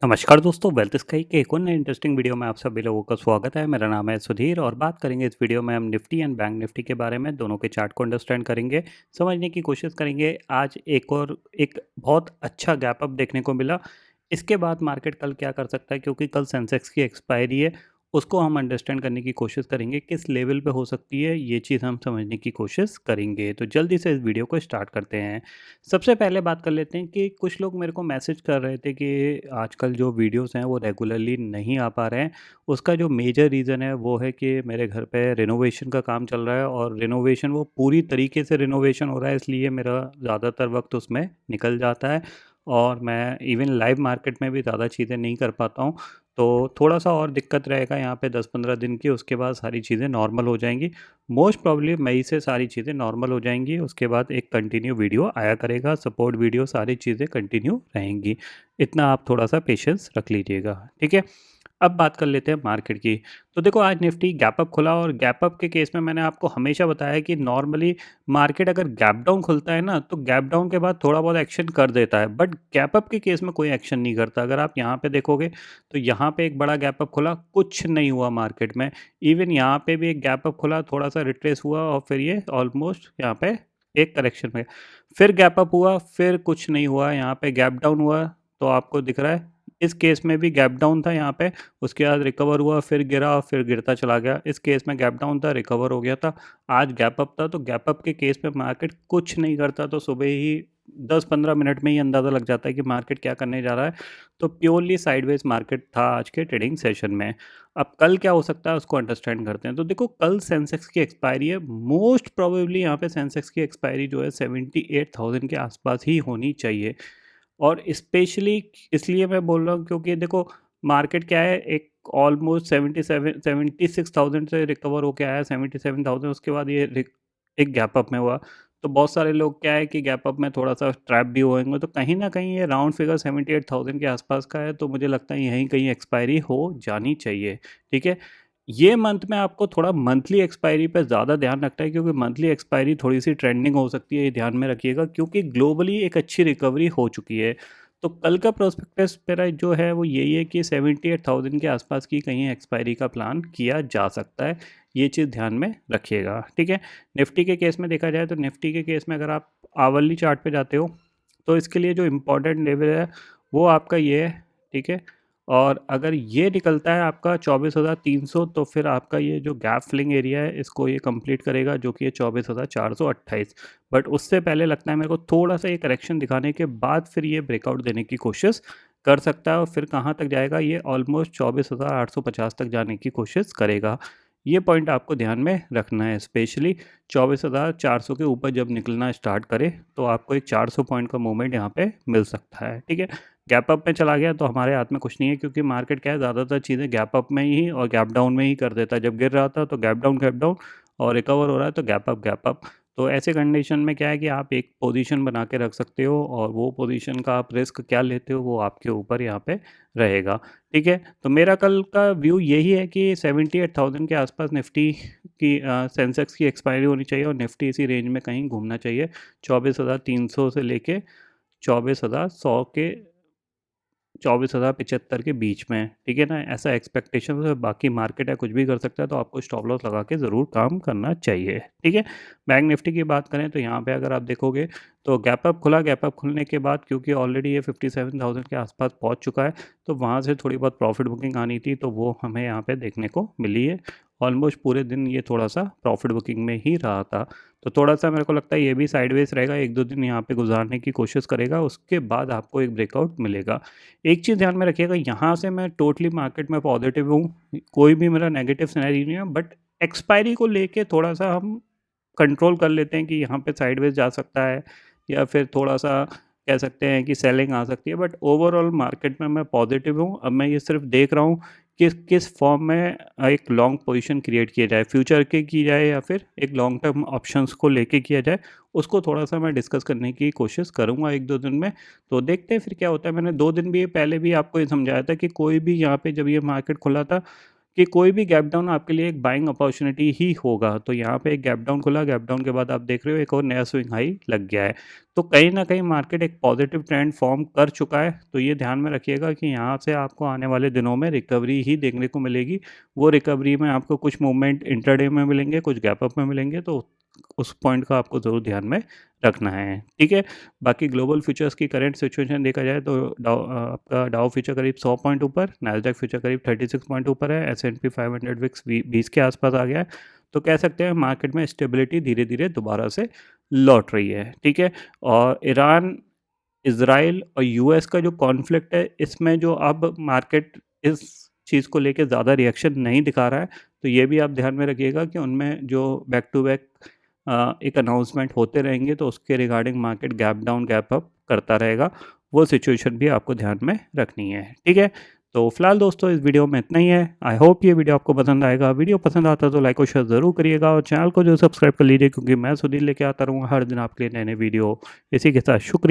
नमस्कार दोस्तों, wealth sky के एक और नए इंटरेस्टिंग वीडियो में आप सभी लोगों का स्वागत है। मेरा नाम है सुधीर और बात करेंगे इस वीडियो में हम निफ्टी एंड बैंक निफ्टी के बारे में। दोनों के चार्ट को अंडरस्टैंड करेंगे, समझने की कोशिश करेंगे। आज एक बहुत अच्छा गैप अप देखने को मिला। इसके बाद मार्केट कल क्या कर सकता है, क्योंकि कल सेंसेक्स की एक्सपायरी है, उसको हम अंडरस्टैंड करने की कोशिश करेंगे। किस लेवल पे हो सकती है ये चीज़ हम समझने की कोशिश करेंगे। तो जल्दी से इस वीडियो को स्टार्ट करते हैं। सबसे पहले बात कर लेते हैं कि कुछ लोग मेरे को मैसेज कर रहे थे कि आजकल जो वीडियोस हैं वो रेगुलरली नहीं आ पा रहे हैं। उसका जो मेजर रीज़न है वो है कि मेरे घर पे रिनोवेशन का काम चल रहा है और रिनोवेशन वो पूरी तरीके से रिनोवेशन हो रहा है, इसलिए मेरा ज़्यादातर वक्त उसमें निकल जाता है और मैं इवन लाइव मार्केट में भी ज़्यादा चीज़ें नहीं कर पाता हूँ। तो थोड़ा-सा और दिक्कत रहेगा यहाँ पे 10-15 दिन की, उसके बाद सारी चीज़ें नॉर्मल हो जाएँगी। मोस्ट प्रॉब्ली मई से सारी चीज़ें नॉर्मल हो जाएँगी, उसके बाद एक कंटिन्यू वीडियो आया करेगा, सपोर्ट वीडियो, सारी चीज़ें कंटिन्यू रहेंगी। इतना आप थोड़ा-सा पेशेंस रख लीजिएगा, ठीक है? अब बात कर लेते हैं मार्केट की। तो देखो, आज निफ्टी गैप अप खुला और गैप अप के केस में मैंने आपको हमेशा बताया कि नॉर्मली मार्केट अगर गैप डाउन खुलता है ना, तो गैप डाउन के बाद थोड़ा बहुत एक्शन कर देता है, बट गैप अप के केस में कोई एक्शन नहीं करता। अगर आप यहाँ पे देखोगे तो यहाँ पे एक बड़ा गैप अप खुला, कुछ नहीं हुआ मार्केट में। इवन यहाँ पे भी एक गैप अप खुला, थोड़ा-सा रिट्रेस हुआ और फिर ये ऑलमोस्ट यहाँ पे एक करेक्शन में फिर गैप अप हुआ, फिर कुछ नहीं हुआ, यहाँ पे गैप डाउन हुआ। तो आपको दिख रहा है इस केस में भी गैप डाउन था यहाँ पे, उसके बाद रिकवर हुआ, फिर गिरा और फिर गिरता चला गया। इस केस में गैप डाउन था, रिकवर हो गया था। आज गैप अप था, तो गैप अप के केस में मार्केट कुछ नहीं करता तो सुबह ही 10-15 मिनट में ही अंदाज़ा लग जाता है कि मार्केट क्या करने जा रहा है। तो प्योरली साइडवेज मार्केट था आज के ट्रेडिंग सेशन में। अब कल क्या हो सकता है उसको अंडरस्टैंड करते हैं। तो देखो, कल सेंसेक्स की एक्सपायरी है, मोस्ट प्रोबेबली यहाँ पे सेंसेक्स की एक्सपायरी जो है 78,000 के आसपास ही होनी चाहिए। और स्पेशली इसलिए मैं बोल रहा हूँ क्योंकि देखो, मार्केट क्या है, एक ऑलमोस्ट 76,000 से रिकवर होके आया 77,000, उसके बाद ये एक गैप अप में हुआ। तो बहुत सारे लोग क्या है कि गैप अप में थोड़ा सा ट्रैप भी होंगे, तो कहीं ना कहीं ये राउंड फिगर 78,000 के आसपास का है, तो मुझे लगता है यहीं कहीं एक्सपायरी हो जानी चाहिए। ठीक है, ये मंथ में आपको थोड़ा मंथली एक्सपायरी पे ज़्यादा ध्यान रखना है, क्योंकि मंथली एक्सपायरी थोड़ी-सी ट्रेंडिंग हो सकती है, ये ध्यान में रखिएगा, क्योंकि ग्लोबली एक अच्छी रिकवरी हो चुकी है। तो कल का प्रोस्पेक्टस मेरा जो है वो यही है कि 78,000 के आसपास की कहीं एक्सपायरी का प्लान किया जा सकता है। ये चीज़ ध्यान में रखिएगा, ठीक है? निफ्टी के केस में देखा जाए तो निफ्टी के केस में अगर आप आवरली चार्ट पे जाते हो, तो इसके लिए जो इम्पोर्टेंट लेवल है वो आपका ये है, ठीक है? और अगर ये निकलता है आपका 24,300, तो फिर आपका ये जो गैप फिलिंग एरिया है इसको ये कंप्लीट करेगा, जो कि है 24,428। बट उससे पहले लगता है मेरे को थोड़ा सा ये करेक्शन दिखाने के बाद फिर ये ब्रेकआउट देने की कोशिश कर सकता है, और फिर कहाँ तक जाएगा, ये ऑलमोस्ट 24,850 तक जाने की कोशिश करेगा। ये पॉइंट आपको ध्यान में रखना है, स्पेशली 24,400 के ऊपर जब निकलना स्टार्ट करे तो आपको एक 400 पॉइंट का मूवमेंट यहाँ पे मिल सकता है, ठीक है? गैप अप में चला गया तो हमारे हाथ में कुछ नहीं है, क्योंकि मार्केट क्या है, ज़्यादातर चीज़ें गैप अप में ही और गैप डाउन में ही कर देता है। जब गिर रहा था तो गैप डाउन, और रिकवर हो रहा है तो गैप अप। तो ऐसे कंडीशन में क्या है कि आप एक पोजीशन बना के रख सकते हो, और वो पोजीशन का आप रिस्क क्या लेते हो वो आपके ऊपर यहाँ पे रहेगा, ठीक है? तो मेरा कल का व्यू यही है कि 78,000 के आसपास निफ्टी की सेंसेक्स की एक्सपायरी होनी चाहिए, और निफ्टी इसी रेंज में कहीं घूमना चाहिए, 24,300 से लेके 24,100 के 24,075 के बीच में, ठीक है ना? ऐसा एक्सपेक्टेशन है। बाकी मार्केट है, कुछ भी कर सकता है, तो आपको स्टॉप लॉस लगा के ज़रूर काम करना चाहिए, ठीक है? बैंक निफ्टी की बात करें तो यहाँ पे अगर आप देखोगे तो गैप अप खुला, गैप अप खुलने के बाद क्योंकि ऑलरेडी ये 57,000 के आसपास पहुँच चुका है, तो वहाँ से थोड़ी बहुत प्रॉफिट बुकिंग आनी थी, तो वो हमें यहाँ पे देखने को मिली है। ऑलमोस्ट पूरे दिन ये थोड़ा-सा प्रॉफिट बुकिंग में ही रहा था। तो थोड़ा-सा मेरे को लगता है ये भी साइडवेज़ रहेगा, 1-2 दिन यहाँ पे गुज़ारने की कोशिश करेगा, उसके बाद आपको एक ब्रेकआउट मिलेगा। एक चीज़ ध्यान में रखिएगा, यहाँ से मैं टोटली मार्केट में पॉजिटिव हूँ, कोई भी मेरा नेगेटिव सिनेरियो नहीं है, बट एक्सपायरी को लेके थोड़ा-सा हम कंट्रोल कर लेते हैं कि यहाँ पे साइडवेज जा सकता है, या फिर थोड़ा-सा कह सकते हैं कि सेलिंग आ सकती है, बट ओवरऑल मार्केट में मैं पॉजिटिव हूँ। अब मैं ये सिर्फ देख रहा हूँ कि किस फॉर्म में एक लॉन्ग पोजीशन क्रिएट किया जाए, फ्यूचर के की जाए या फिर एक लॉन्ग टर्म ऑप्शंस को लेके किया जाए, उसको थोड़ा-सा मैं डिस्कस करने की कोशिश करूँगा 1-2 दिन में। तो देखते हैं फिर क्या होता है। मैंने 2 दिन भी पहले भी आपको ये समझाया था कि कोई भी यहाँ पे जब ये मार्केट खुला था, कि कोई भी गैप डाउन आपके लिए एक बाइंग अपॉर्चुनिटी ही होगा। तो यहाँ पे एक गैप डाउन खुला, गैप डाउन के बाद आप देख रहे हो एक और नया स्विंग हाई लग गया है। तो कहीं न कहीं मार्केट एक पॉजिटिव ट्रेंड फॉर्म कर चुका है। तो ये ध्यान में रखिएगा कि यहाँ से आपको आने वाले दिनों में रिकवरी ही देखने को मिलेगी। वो रिकवरी में आपको कुछ मूवमेंट इंट्राडे में मिलेंगे, कुछ गैप अप में मिलेंगे, तो उस पॉइंट का आपको ज़रूर ध्यान में रखना है, ठीक है। बाकी ग्लोबल फ्यूचर्स की करंट सिचुएशन देखा जाए तो आपका डाउ फ्यूचर करीब 100 पॉइंट ऊपर, नैस्डैक फ्यूचर करीब 36 पॉइंट ऊपर है, S&P 500 विक्स 20 के आसपास आ गया है। तो कह सकते हैं मार्केट में स्टेबिलिटी धीरे धीरे दोबारा से लौट रही है, ठीक है। और ईरान, इसराइल और यूएस का जो कॉन्फ्लिक्ट है, इसमें जो अब मार्केट इस चीज़ को लेके ज़्यादा रिएक्शन नहीं दिखा रहा है। तो ये भी आप ध्यान में रखिएगा कि उनमें जो बैक टू बैक एक अनाउंसमेंट होते रहेंगे, तो उसके regarding market gap down gap up करता रहेगा। वो सिचुएशन भी आपको ध्यान में रखनी है, ठीक है। तो फिलहाल दोस्तों इस वीडियो में इतना ही है। आई होप ये वीडियो आपको पसंद आएगा। वीडियो पसंद आता है तो लाइक और शेयर ज़रूर करिएगा और चैनल को जो सब्सक्राइब कर लीजिए, क्योंकि मैं सुधीर लेके आता रहूँगा हर दिन आपके लिए नए नए वीडियो। इसी के साथ शुक्रिया।